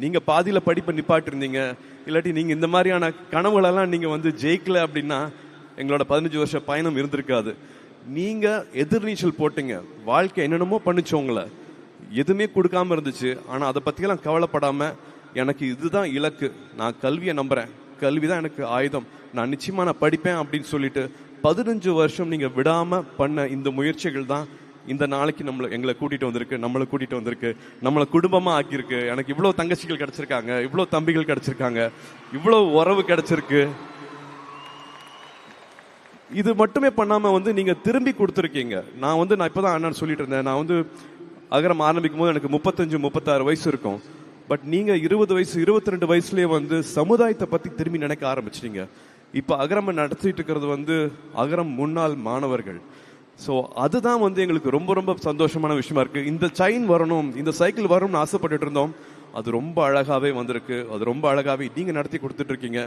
நீங்க பாதியில படிப்பை நிப்பாட்டிருந்தீங்க, இல்லாட்டி நீங்க இந்த மாதிரியான கனவுகளெல்லாம் நீங்க வந்து ஜெயிக்கல அப்படின்னா எங்களோட 15 வருஷ பயணம் இருந்திருக்காது. நீங்க எதிர்நீச்சல் போட்டீங்க. வாழ்க்கை என்னென்னமோ பண்ணுச்சு உங்களை, எதுவுமே கொடுக்காம இருந்துச்சு. ஆனா அதை பத்தியெல்லாம் கவலைப்படாம எனக்கு இதுதான் இலக்கு, நான் கல்வியை நம்புறேன், கல்விதான் எனக்கு ஆயுதம், நான் நிச்சயமா நான் படிப்பேன் அப்படின்னு சொல்லிட்டு 15 வருஷம் நீங்க விடாம பண்ண இந்த முயற்சிகள் தான் இந்த நாளைக்கு எங்களை கூட்டிட்டு வந்திருக்கு, நம்மளை கூட்டிட்டு வந்திருக்கு, நம்மளை குடும்பமா ஆக்கியிருக்கு. எனக்கு இவ்வளவு தங்கச்சிகள் கிடைச்சிருக்காங்க, இவ்வளவு தம்பிகள் கிடைச்சிருக்காங்க, இவ்வளவு உறவு கிடைச்சிருக்கு. இது மட்டுமே பண்ணாம வந்து நீங்க திரும்பி கொடுத்துருக்கீங்க. நான் இப்பதான் அண்ணன் சொல்லிட்டு இருந்தேன், நான் வந்து அகரம் ஆரம்பிக்கும் போது எனக்கு 35-36 வயசு இருக்கும். பட் நீங்க 20 வயசு 22 வயசுலயே வந்து சமுதாயத்தை பத்தி திரும்பி நினைக்க ஆரம்பிச்சிட்டீங்க. இப்ப அகரம் நடத்திட்டு இருக்கிறது வந்து அகரம் முன்னாள் மாணவர்கள். ஸோ அதுதான் வந்து எங்களுக்கு ரொம்ப ரொம்ப சந்தோஷமான விஷயமா இருக்கு. இந்த செயின் வரணும், இந்த சைக்கிள் வரணும்னு ஆசைப்பட்டுட்டு இருந்தோம். அது ரொம்ப அழகாவே வந்திருக்கு, அது ரொம்ப அழகாவே நீங்க நடத்தி கொடுத்துட்டு இருக்கீங்க.